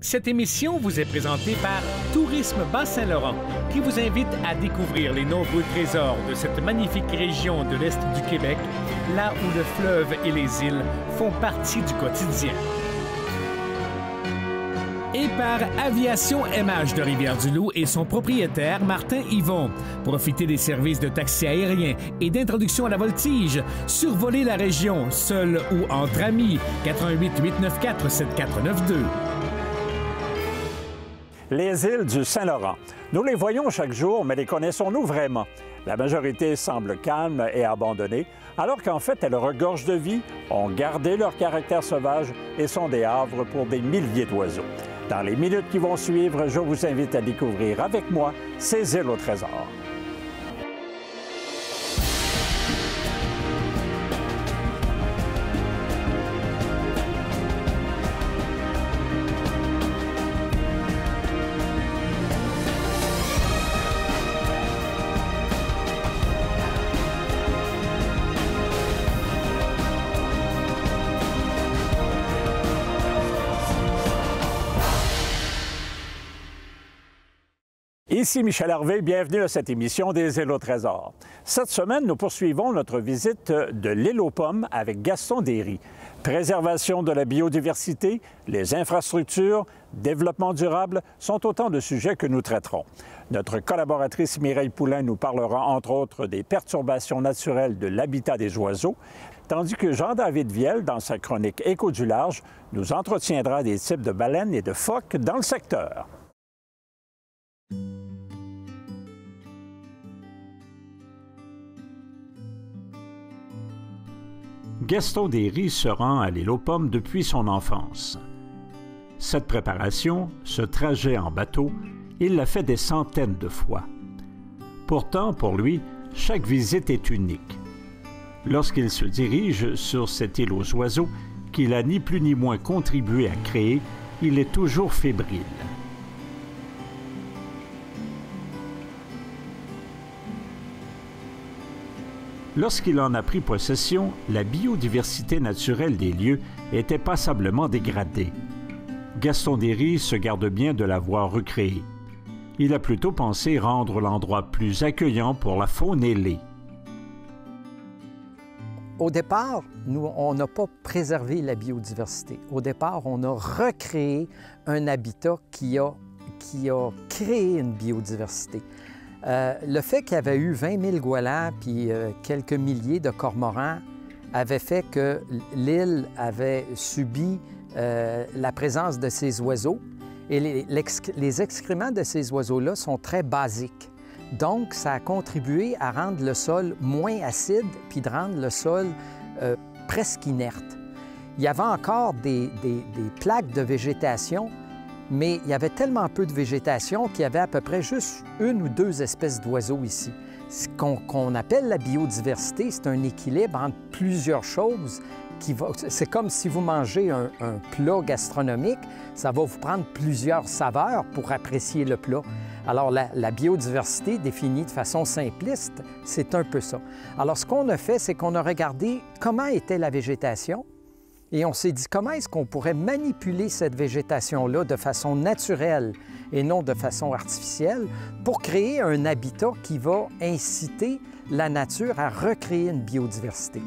Cette émission vous est présentée par Tourisme Bas-Saint-Laurent, qui vous invite à découvrir les nombreux trésors de cette magnifique région de l'Est du Québec, là où le fleuve et les îles font partie du quotidien. Et par Aviation MH de Rivière-du-Loup et son propriétaire, Martin Yvon. Profitez des services de taxi aérien et d'introduction à la voltige. Survolez la région, seul ou entre amis. 88 894 7492. Les îles du Saint-Laurent. Nous les voyons chaque jour, mais les connaissons-nous vraiment? La majorité semble calme et abandonnée, alors qu'en fait, elles regorgent de vie, ont gardé leur caractère sauvage et sont des havres pour des milliers d'oiseaux. Dans les minutes qui vont suivre, je vous invite à découvrir avec moi ces îles au trésor. Ici Michel Hervé, bienvenue à cette émission des Îles au trésor. Cette semaine, nous poursuivons notre visite de l'île aux pommes avec Gaston Derry. Préservation de la biodiversité, les infrastructures, développement durable sont autant de sujets que nous traiterons. Notre collaboratrice Mireille Poulain nous parlera entre autres des perturbations naturelles de l'habitat des oiseaux, tandis que Jean-David Viel, dans sa chronique Écho du large, nous entretiendra des types de baleines et de phoques dans le secteur. Gaston Derry se rend à l'île aux pommes depuis son enfance. Cette préparation, ce trajet en bateau, il l'a fait des centaines de fois. Pourtant, pour lui, chaque visite est unique. Lorsqu'il se dirige sur cette île aux oiseaux, qu'il a ni plus ni moins contribué à créer, il est toujours fébrile. Lorsqu'il en a pris possession, la biodiversité naturelle des lieux était passablement dégradée. Gaston Derry se garde bien de la voir recréée. Il a plutôt pensé rendre l'endroit plus accueillant pour la faune ailée. Au départ, nous, on n'a pas préservé la biodiversité. Au départ, on a recréé un habitat qui a créé une biodiversité. Le fait qu'il y avait eu 20 000 goélands puis quelques milliers de cormorans avait fait que l'île avait subi la présence de ces oiseaux. Et les excréments de ces oiseaux-là sont très basiques. Donc, ça a contribué à rendre le sol moins acide puis de rendre le sol presque inerte. Il y avait encore des plaques de végétation, mais il y avait tellement peu de végétation qu'il y avait à peu près juste une ou deux espèces d'oiseaux ici. Ce qu'on appelle la biodiversité, c'est un équilibre entre plusieurs choses. C'est comme si vous mangez un plat gastronomique, ça va vous prendre plusieurs saveurs pour apprécier le plat. Alors, la biodiversité, définie de façon simpliste, c'est un peu ça. Alors, ce qu'on a fait, c'est qu'on a regardé comment était la végétation, et on s'est dit, comment est-ce qu'on pourrait manipuler cette végétation-là de façon naturelle et non de façon artificielle pour créer un habitat qui va inciter la nature à recréer une biodiversité.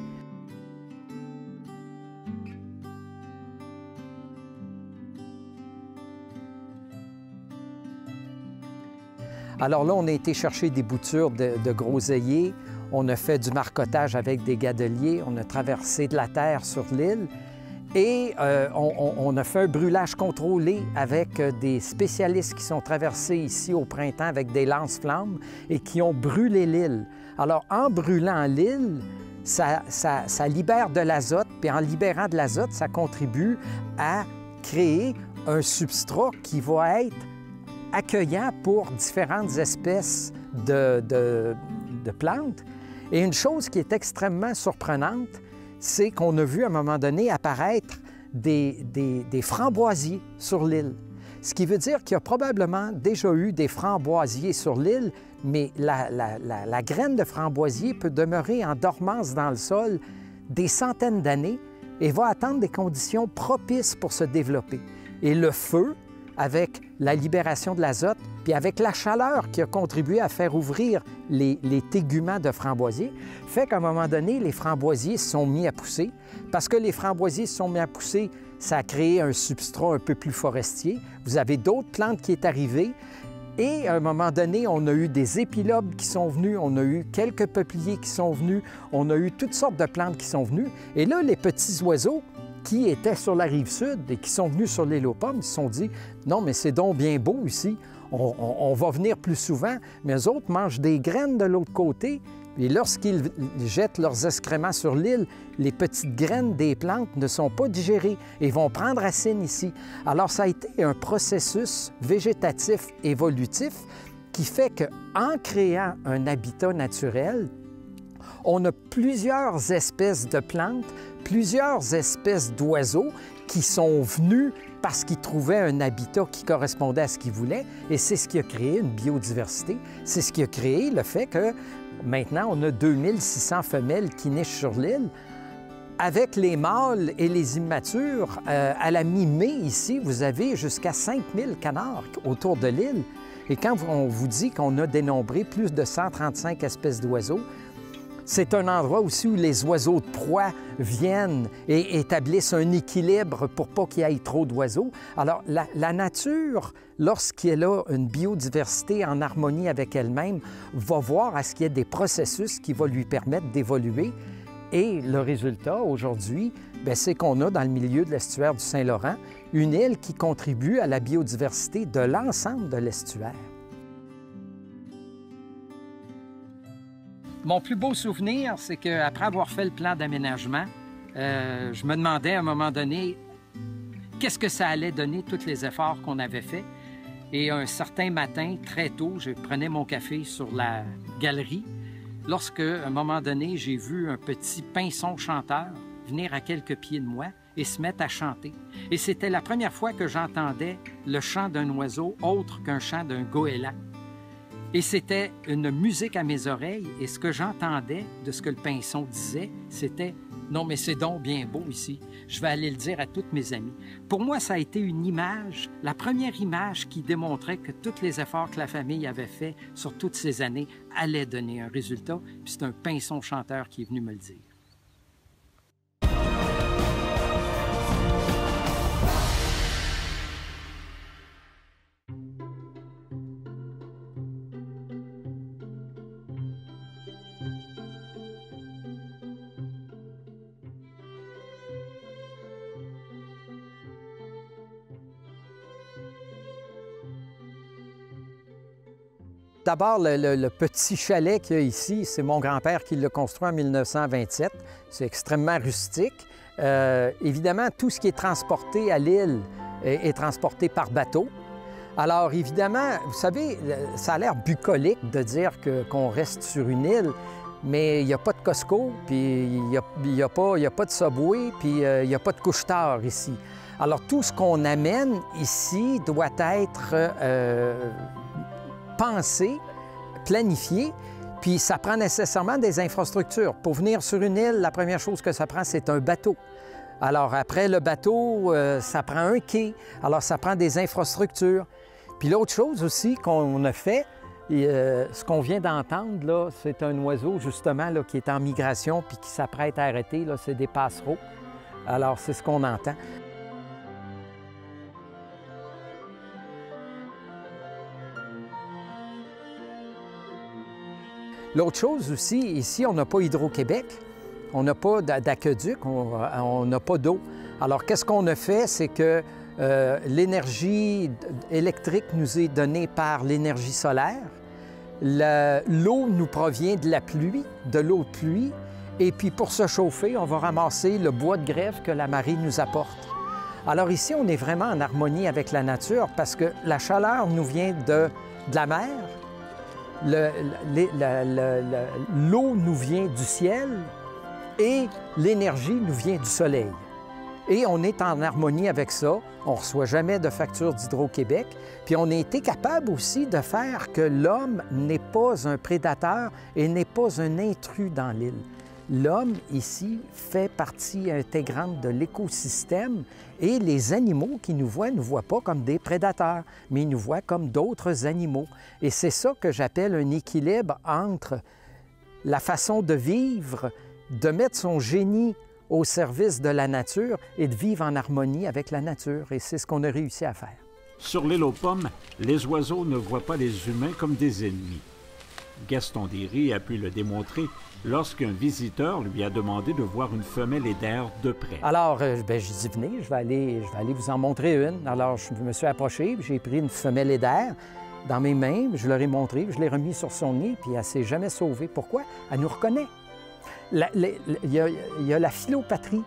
Alors là, on a été chercher des boutures de groseilliers, on a fait du marcottage avec des gadeliers, on a traversé de la terre sur l'île et on a fait un brûlage contrôlé avec des spécialistes qui sont traversés ici au printemps avec des lance-flammes et qui ont brûlé l'île. Alors, en brûlant l'île, ça libère de l'azote, puis en libérant de l'azote, ça contribue à créer un substrat qui va être accueillant pour différentes espèces de plantes. Et une chose qui est extrêmement surprenante, c'est qu'on a vu à un moment donné apparaître des framboisiers sur l'île. Ce qui veut dire qu'il y a probablement déjà eu des framboisiers sur l'île, mais la graine de framboisier peut demeurer en dormance dans le sol des centaines d'années et va attendre des conditions propices pour se développer. Et le feu avec la libération de l'azote, puis avec la chaleur qui a contribué à faire ouvrir les téguments de framboisiers, fait qu'à un moment donné, les framboisiers se sont mis à pousser. Parce que les framboisiers se sont mis à pousser, ça a créé un substrat un peu plus forestier. Vous avez d'autres plantes qui sont arrivées. Et à un moment donné, on a eu des épilobes qui sont venus, on a eu quelques peupliers qui sont venus, on a eu toutes sortes de plantes qui sont venues. Et là, les petits oiseaux qui étaient sur la rive sud et qui sont venus sur l'île aux pommes, ils se sont dit « Non, mais c'est donc bien beau ici, on va venir plus souvent. » Mais eux autres mangent des graines de l'autre côté. Et lorsqu'ils jettent leurs excréments sur l'île, les petites graines des plantes ne sont pas digérées et vont prendre racine ici. Alors, ça a été un processus végétatif évolutif qui fait qu'en créant un habitat naturel, on a plusieurs espèces de plantes, plusieurs espèces d'oiseaux qui sont venus parce qu'ils trouvaient un habitat qui correspondait à ce qu'ils voulaient. Et c'est ce qui a créé une biodiversité. C'est ce qui a créé le fait que maintenant, on a 2600 femelles qui nichent sur l'île. Avec les mâles et les immatures, à la mi-mai, ici, vous avez jusqu'à 5000 canards autour de l'île. Et quand on vous dit qu'on a dénombré plus de 135 espèces d'oiseaux, c'est un endroit aussi où les oiseaux de proie viennent et établissent un équilibre pour pas qu'il y ait trop d'oiseaux. Alors, la nature, lorsqu'elle a une biodiversité en harmonie avec elle-même, va voir à ce qu'il y ait des processus qui vont lui permettre d'évoluer. Et le résultat, aujourd'hui, c'est qu'on a dans le milieu de l'estuaire du Saint-Laurent une île qui contribue à la biodiversité de l'ensemble de l'estuaire. Mon plus beau souvenir, c'est qu'après avoir fait le plan d'aménagement, je me demandais à un moment donné qu'est-ce que ça allait donner, tous les efforts qu'on avait faits. Et un certain matin, très tôt, je prenais mon café sur la galerie lorsque, à un moment donné, j'ai vu un petit pinson chanteur venir à quelques pieds de moi et se mettre à chanter. Et c'était la première fois que j'entendais le chant d'un oiseau autre qu'un chant d'un goéland. Et c'était une musique à mes oreilles, et ce que j'entendais de ce que le pinson disait, c'était « Non, mais c'est donc bien beau ici, je vais aller le dire à toutes mes amies. » Pour moi, ça a été une image, la première image qui démontrait que tous les efforts que la famille avait faits sur toutes ces années allaient donner un résultat, puis c'est un pinson chanteur qui est venu me le dire. D'abord, le petit chalet qu'il y a ici, c'est mon grand-père qui l'a construit en 1927. C'est extrêmement rustique. Évidemment, tout ce qui est transporté à l'île est transporté par bateau. Alors, évidemment, vous savez, ça a l'air bucolique de dire qu'on reste sur une île, mais il n'y a pas de Costco, puis il n'y a pas de Subway, puis il n'y a pas de couche-tard ici. Alors, tout ce qu'on amène ici doit être pensé, planifié, puis ça prend nécessairement des infrastructures. Pour venir sur une île, la première chose que ça prend, c'est un bateau. Alors après le bateau, ça prend un quai, alors ça prend des infrastructures. Puis l'autre chose aussi qu'on a fait, ce qu'on vient d'entendre, là, c'est un oiseau justement là, qui est en migration puis qui s'apprête à arrêter, là, c'est des passereaux. Alors c'est ce qu'on entend. L'autre chose aussi, ici, on n'a pas Hydro-Québec, on n'a pas d'aqueduc, on n'a pas d'eau. Alors, qu'est-ce qu'on a fait? C'est que l'énergie électrique nous est donnée par l'énergie solaire. L'eau nous provient de la pluie, de l'eau de pluie. Et puis, pour se chauffer, on va ramasser le bois de grève que la marée nous apporte. Alors ici, on est vraiment en harmonie avec la nature parce que la chaleur nous vient de la mer. L'eau nous vient du ciel et l'énergie nous vient du soleil. Et on est en harmonie avec ça. On ne reçoit jamais de facture d'Hydro-Québec. Puis on a été capable aussi de faire que l'homme n'est pas un prédateur et n'est pas un intrus dans l'île. l'homme ici fait partie intégrante de l'écosystème et les animaux qui nous voient pas comme des prédateurs, mais ils nous voient comme d'autres animaux. Et c'est ça que j'appelle un équilibre entre la façon de vivre, de mettre son génie au service de la nature et de vivre en harmonie avec la nature. Et c'est ce qu'on a réussi à faire. Sur l'île aux pommes, les oiseaux ne voient pas les humains comme des ennemis. Gaston Derry a pu le démontrer lorsqu'un visiteur lui a demandé de voir une femelle édère de près. Alors, je dis, venez, je vais aller vous en montrer une. Alors, je me suis approché, j'ai pris une femelle édère dans mes mains, je leur ai montré, je l'ai remis sur son nid, puis elle ne s'est jamais sauvée. Pourquoi? Elle nous reconnaît. Il y a la philopatrie,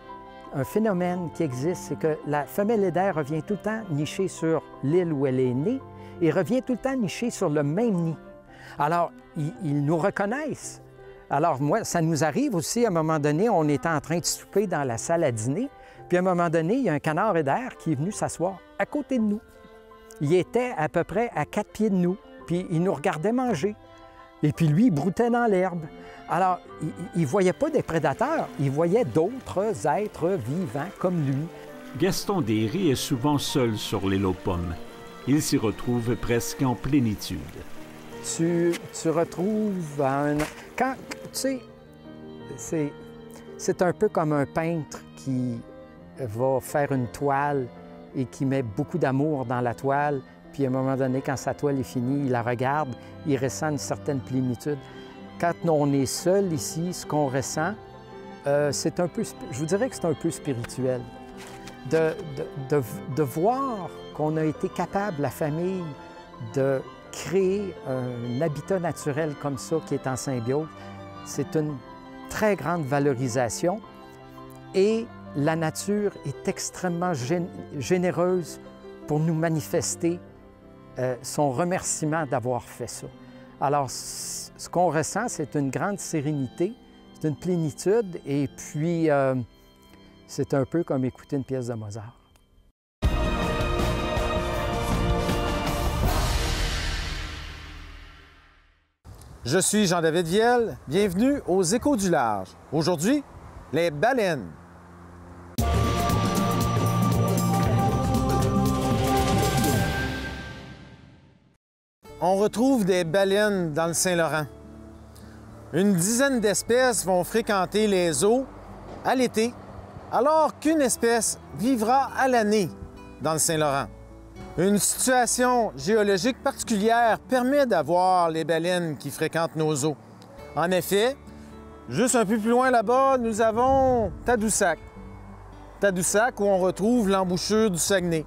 un phénomène qui existe, c'est que la femelle édère revient tout le temps nicher sur l'île où elle est née et revient tout le temps nicher sur le même nid. Alors, ils nous reconnaissent. Alors, moi, ça nous arrive aussi, à un moment donné, on était en train de souper dans la salle à dîner, puis à un moment donné, il y a un canard édère qui est venu s'asseoir à côté de nous. Il était à peu près à 4 pieds de nous, puis il nous regardait manger. Et puis lui, il broutait dans l'herbe. Alors, il ne voyait pas des prédateurs, il voyait d'autres êtres vivants comme lui. Gaston Derry est souvent seul sur l'île aux pommes. Il s'y retrouve presque en plénitude. Tu retrouves quand, tu sais, c'est un peu comme un peintre qui va faire une toile et qui met beaucoup d'amour dans la toile, puis à un moment donné, quand sa toile est finie, il la regarde, il ressent une certaine plénitude. Quand on est seul ici, ce qu'on ressent, c'est un peu, je vous dirais que c'est un peu spirituel. De voir qu'on a été capable, la famille, de créer un habitat naturel comme ça qui est en symbiose, c'est une très grande valorisation et la nature est extrêmement généreuse pour nous manifester son remerciement d'avoir fait ça. Alors, ce qu'on ressent, c'est une grande sérénité, c'est une plénitude et puis c'est un peu comme écouter une pièce de Mozart. Je suis Jean-David Viel, bienvenue aux Échos du Large. Aujourd'hui, les baleines. On retrouve des baleines dans le Saint-Laurent. Une dizaine d'espèces vont fréquenter les eaux à l'été, alors qu'une espèce vivra à l'année dans le Saint-Laurent. Une situation géologique particulière permet d'avoir les baleines qui fréquentent nos eaux. En effet, juste un peu plus loin là-bas, nous avons Tadoussac. Tadoussac où on retrouve l'embouchure du Saguenay.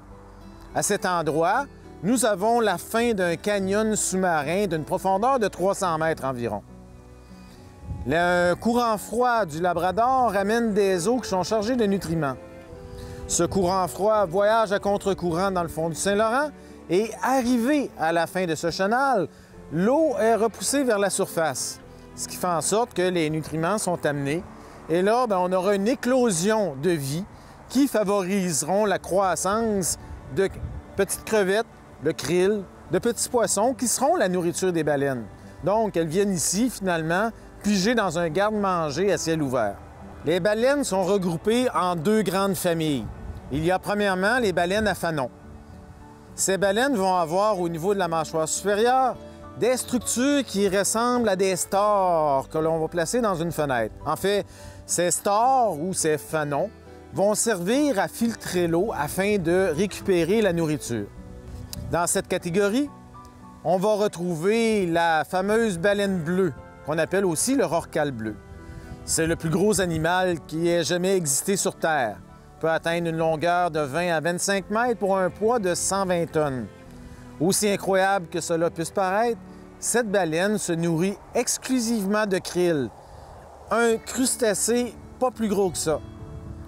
À cet endroit, nous avons la fin d'un canyon sous-marin d'une profondeur de 300 mètres environ. Le courant froid du Labrador amène des eaux qui sont chargées de nutriments. Ce courant froid voyage à contre-courant dans le fond du Saint-Laurent et, arrivé à la fin de ce chenal, l'eau est repoussée vers la surface, ce qui fait en sorte que les nutriments sont amenés. Et là, on aura une éclosion de vie qui favoriseront la croissance de petites crevettes, de krill, de petits poissons qui seront la nourriture des baleines. Donc, elles viennent ici, finalement, piger dans un garde-manger à ciel ouvert. Les baleines sont regroupées en deux grandes familles. Il y a premièrement les baleines à fanon. Ces baleines vont avoir au niveau de la mâchoire supérieure des structures qui ressemblent à des stores que l'on va placer dans une fenêtre. En fait, ces stores ou ces fanons vont servir à filtrer l'eau afin de récupérer la nourriture. Dans cette catégorie, on va retrouver la fameuse baleine bleue, qu'on appelle aussi le rorqual bleu. C'est le plus gros animal qui ait jamais existé sur Terre. Il peut atteindre une longueur de 20 à 25 mètres pour un poids de 120 tonnes. Aussi incroyable que cela puisse paraître, cette baleine se nourrit exclusivement de krill, un crustacé pas plus gros que ça.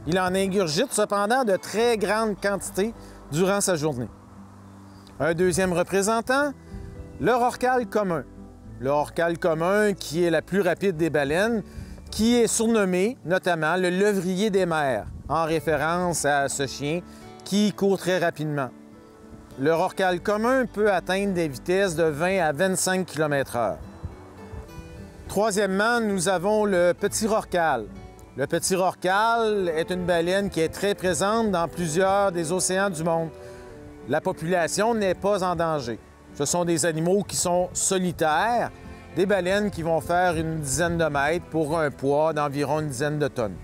Il en ingurgite cependant de très grandes quantités durant sa journée. Un deuxième représentant, le rorqual commun. Le rorqual commun, qui est la plus rapide des baleines, qui est surnommé notamment le levrier des mers, en référence à ce chien qui court très rapidement. Le rorqual commun peut atteindre des vitesses de 20 à 25 km/h. Troisièmement, nous avons le petit rorqual. Le petit rorqual est une baleine qui est très présente dans plusieurs des océans du monde. La population n'est pas en danger. Ce sont des animaux qui sont solitaires, des baleines qui vont faire une dizaine de mètres pour un poids d'environ une dizaine de tonnes.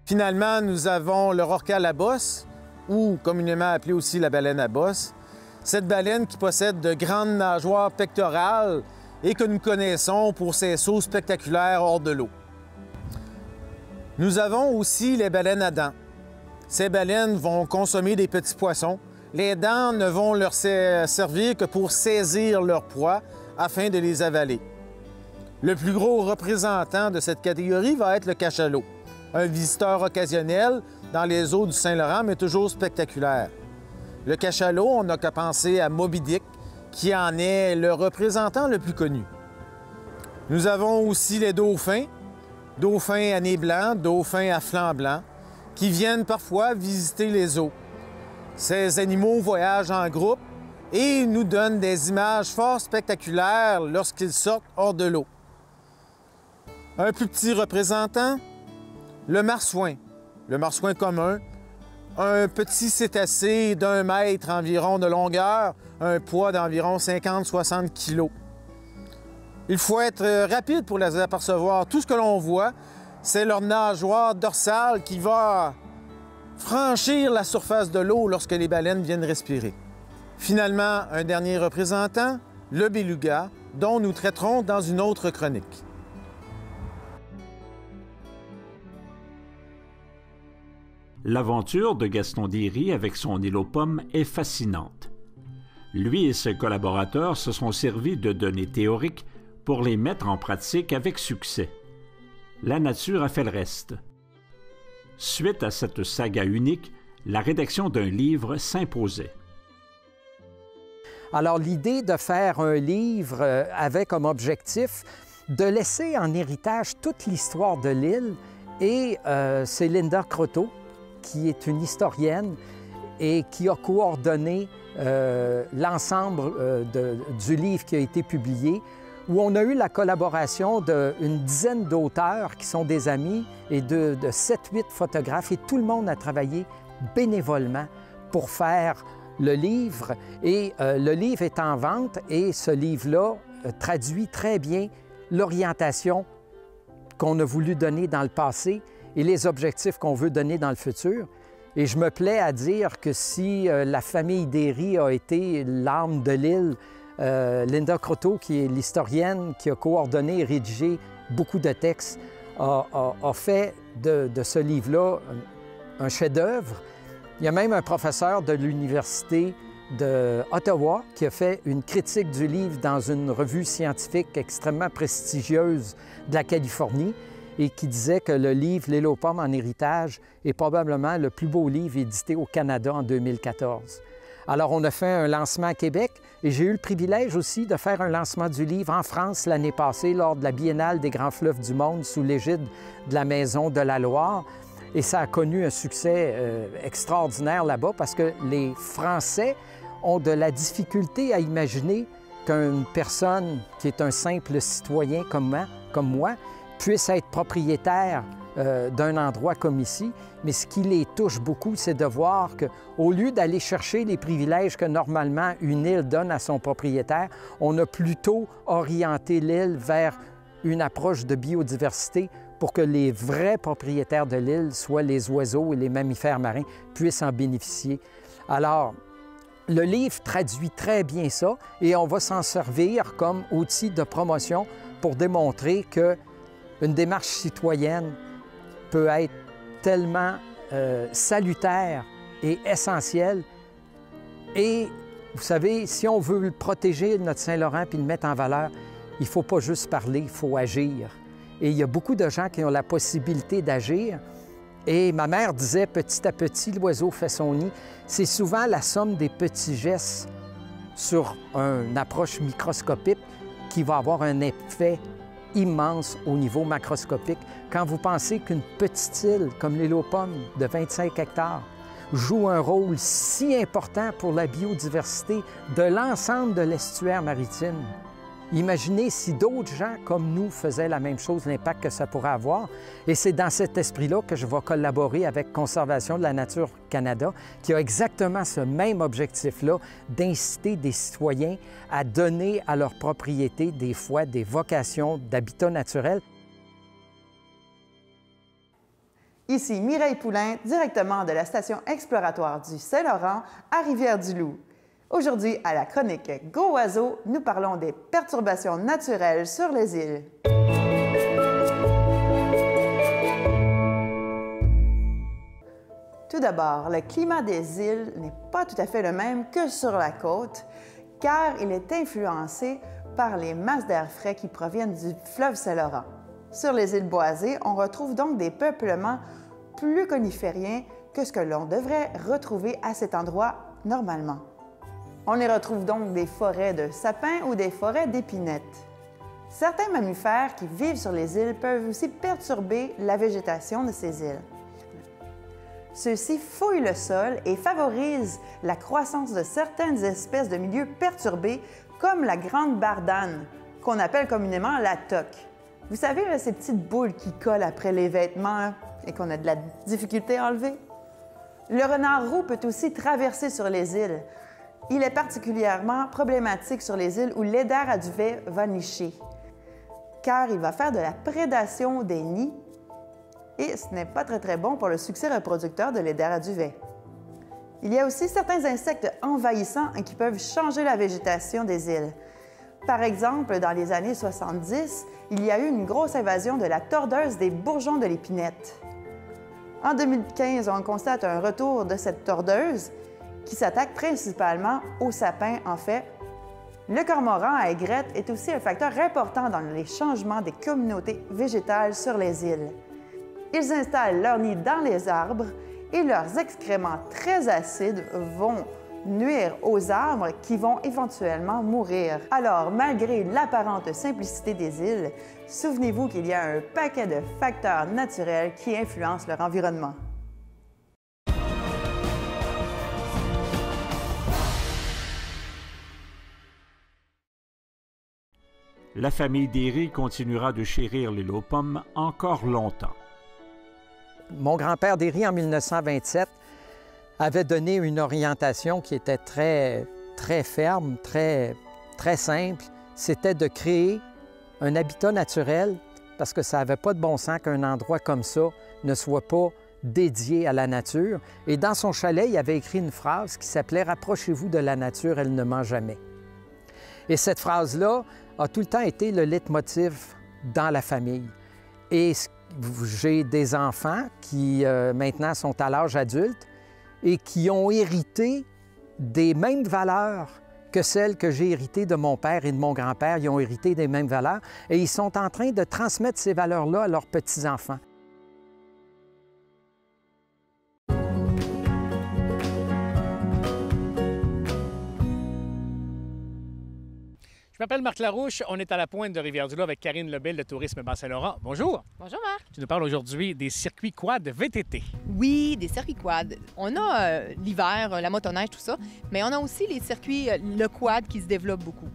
Finalement, nous avons le rorqual à bosse, ou communément appelé aussi la baleine à bosse. Cette baleine qui possède de grandes nageoires pectorales et que nous connaissons pour ses sauts spectaculaires hors de l'eau. Nous avons aussi les baleines à dents. Ces baleines vont consommer des petits poissons. Les dents ne vont leur servir que pour saisir leur proie afin de les avaler. Le plus gros représentant de cette catégorie va être le cachalot, un visiteur occasionnel dans les eaux du Saint-Laurent, mais toujours spectaculaire. Le cachalot, on n'a qu'à penser à Moby Dick, qui en est le représentant le plus connu. Nous avons aussi les dauphins, dauphins à nez blanc, dauphins à flanc blanc, qui viennent parfois visiter les eaux. Ces animaux voyagent en groupe et nous donnent des images fort spectaculaires lorsqu'ils sortent hors de l'eau. Un plus petit représentant, le marsouin. Le marsouin commun, un petit cétacé d'1 mètre environ de longueur, un poids d'environ 50-60 kg. Il faut être rapide pour les apercevoir. Tout ce que l'on voit, c'est leur nageoire dorsale qui va franchir la surface de l'eau lorsque les baleines viennent respirer. Finalement, un dernier représentant, le beluga, dont nous traiterons dans une autre chronique. L'aventure de Gaston Déry avec son île aux pommes est fascinante. Lui et ses collaborateurs se sont servis de données théoriques pour les mettre en pratique avec succès. La nature a fait le reste. Suite à cette saga unique, la rédaction d'un livre s'imposait. Alors, l'idée de faire un livre avait comme objectif de laisser en héritage toute l'histoire de l'île et c'est Linda Croteau, qui est une historienne et qui a coordonné l'ensemble du livre qui a été publié, où on a eu la collaboration d'une dizaine d'auteurs qui sont des amis et de 7-8 photographes, et tout le monde a travaillé bénévolement pour faire le livre. Et le livre est en vente et ce livre-là traduit très bien l'orientation qu'on a voulu donner dans le passé et les objectifs qu'on veut donner dans le futur. Et je me plais à dire que si la famille Déry a été l'âme de l'île, Linda Croteau, qui est l'historienne qui a coordonné et rédigé beaucoup de textes, a fait de ce livre-là un chef-d'œuvre. Il y a même un professeur de l'Université d'Ottawa qui a fait une critique du livre dans une revue scientifique extrêmement prestigieuse de la Californie, et qui disait que le livre « L'île aux pommes en héritage » est probablement le plus beau livre édité au Canada en 2014. Alors, on a fait un lancement à Québec et j'ai eu le privilège aussi de faire un lancement du livre en France l'année passée lors de la Biennale des grands fleuves du monde sous l'égide de la Maison de la Loire. Et ça a connu un succès extraordinaire là-bas parce que les Français ont de la difficulté à imaginer qu'une personne qui est un simple citoyen comme moi puisse être propriétaire d'un endroit comme ici. Mais ce qui les touche beaucoup, c'est de voir qu'au lieu d'aller chercher les privilèges que normalement une île donne à son propriétaire, on a plutôt orienté l'île vers une approche de biodiversité pour que les vrais propriétaires de l'île, soit les oiseaux et les mammifères marins, puissent en bénéficier. Alors, le livre traduit très bien ça et on va s'en servir comme outil de promotion pour démontrer qu'une démarche citoyenne peut être tellement salutaire et essentielle. Et vous savez, si on veut protéger notre Saint-Laurent puis le mettre en valeur, il ne faut pas juste parler, il faut agir. Et il y a beaucoup de gens qui ont la possibilité d'agir. Et ma mère disait, petit à petit, l'oiseau fait son nid. C'est souvent la somme des petits gestes sur une approche microscopique qui va avoir un effet immense au niveau macroscopique. Quand vous pensez qu'une petite île comme l'île aux pommes de 25 hectares joue un rôle si important pour la biodiversité de l'ensemble de l'estuaire maritime, Imaginez si d'autres gens comme nous faisaient la même chose, l'impact que ça pourrait avoir. Et c'est dans cet esprit-là que je vais collaborer avec Conservation de la nature Canada, qui a exactement ce même objectif-là, d'inciter des citoyens à donner à leurs propriétés des fois des vocations d'habitat naturel. Ici Mireille Poulain, directement de la station exploratoire du Saint-Laurent à Rivière-du-Loup. Aujourd'hui, à la chronique Go Oiseau, nous parlons des perturbations naturelles sur les îles. Tout d'abord, le climat des îles n'est pas tout à fait le même que sur la côte, car il est influencé par les masses d'air frais qui proviennent du fleuve Saint-Laurent. Sur les îles boisées, on retrouve donc des peuplements plus conifériens que ce que l'on devrait retrouver à cet endroit normalement. On y retrouve donc des forêts de sapins ou des forêts d'épinettes. Certains mammifères qui vivent sur les îles peuvent aussi perturber la végétation de ces îles. Ceux-ci fouillent le sol et favorisent la croissance de certaines espèces de milieux perturbés, comme la grande bardane, qu'on appelle communément la toque. Vous savez, là, ces petites boules qui collent après les vêtements et qu'on a de la difficulté à enlever? Le renard roux peut aussi traverser sur les îles. Il est particulièrement problématique sur les îles où l'eider à duvet va nicher, car il va faire de la prédation des nids et ce n'est pas très bon pour le succès reproducteur de l'eider à duvet. Il y a aussi certains insectes envahissants qui peuvent changer la végétation des îles. Par exemple, dans les années 70, il y a eu une grosse invasion de la tordeuse des bourgeons de l'épinette. En 2015, on constate un retour de cette tordeuse qui s'attaque principalement aux sapins, en fait. Le cormoran à aigrette est aussi un facteur important dans les changements des communautés végétales sur les îles. Ils installent leur nid dans les arbres et leurs excréments très acides vont nuire aux arbres qui vont éventuellement mourir. Alors, malgré l'apparente simplicité des îles, souvenez-vous qu'il y a un paquet de facteurs naturels qui influencent leur environnement. La famille Derry continuera de chérir l'île aux pommes encore longtemps. Mon grand-père Derry, en 1927, avait donné une orientation qui était très ferme, très simple. C'était de créer un habitat naturel parce que ça n'avait pas de bon sens qu'un endroit comme ça ne soit pas dédié à la nature. Et dans son chalet, il avait écrit une phrase qui s'appelait « Rapprochez-vous de la nature, elle ne ment jamais ». Et cette phrase-là a tout le temps été le leitmotiv dans la famille. Et j'ai des enfants qui maintenant sont à l'âge adulte et qui ont hérité des mêmes valeurs que celles que j'ai héritées de mon père et de mon grand-père. Ils ont hérité des mêmes valeurs et ils sont en train de transmettre ces valeurs-là à leurs petits-enfants. Je m'appelle Marc Larouche. On est à la pointe de Rivière-du-Loup avec Karine Lebel de Tourisme Bas-Saint-Laurent. Bonjour. Bonjour Marc. Tu nous parles aujourd'hui des circuits quad VTT. Oui, des circuits quad. On a l'hiver, la motoneige, tout ça, mais on a aussi les circuits, le quad qui se développe beaucoup.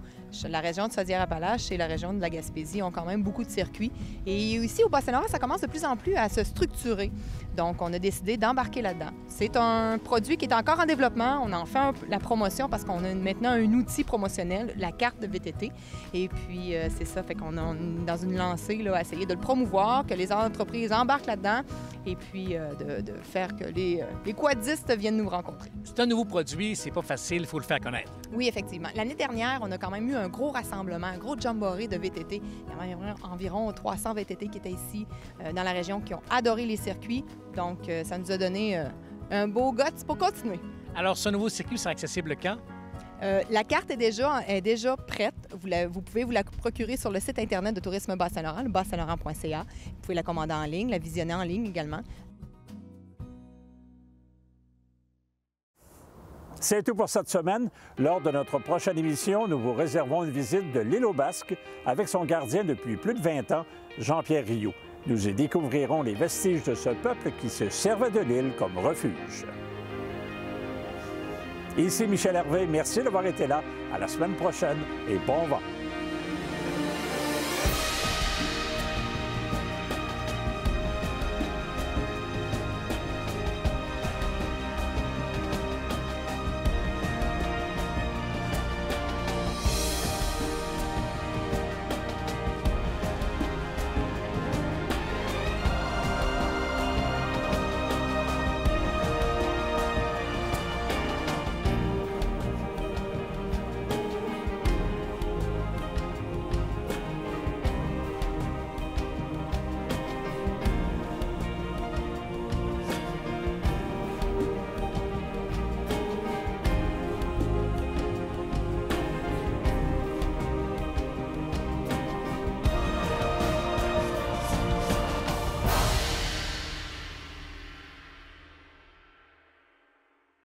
La région de Chaudière-Appalaches et la région de la Gaspésie ont quand même beaucoup de circuits. Et ici, au Bas-Saint-Laurent, ça commence de plus en plus à se structurer. Donc, on a décidé d'embarquer là-dedans. C'est un produit qui est encore en développement. On en fait la promotion parce qu'on a maintenant un outil promotionnel, la carte de VTT. Et puis, c'est ça, fait qu'on est dans une lancée là, à essayer de le promouvoir, que les entreprises embarquent là-dedans et puis de faire que les quadistes viennent nous rencontrer. C'est un nouveau produit, c'est pas facile, il faut le faire connaître. Oui, effectivement. L'année dernière, on a quand même eu un gros rassemblement, un gros jamboree de VTT. Il y avait environ 300 VTT qui étaient ici dans la région qui ont adoré les circuits. Donc, ça nous a donné un beau guts pour continuer. Alors, ce nouveau circuit sera accessible quand? La carte est déjà prête. Vous pouvez vous la procurer sur le site Internet de Tourisme Bas-Saint-Laurent, le bassaintlaurent.ca. Vous pouvez la commander en ligne, la visionner en ligne également. C'est tout pour cette semaine. Lors de notre prochaine émission, nous vous réservons une visite de l'île aux Basques avec son gardien depuis plus de 20 ans, Jean-Pierre Rioux. Nous y découvrirons les vestiges de ce peuple qui se servait de l'île comme refuge. Ici Michel Hervé, merci d'avoir été là. À la semaine prochaine et bon vent.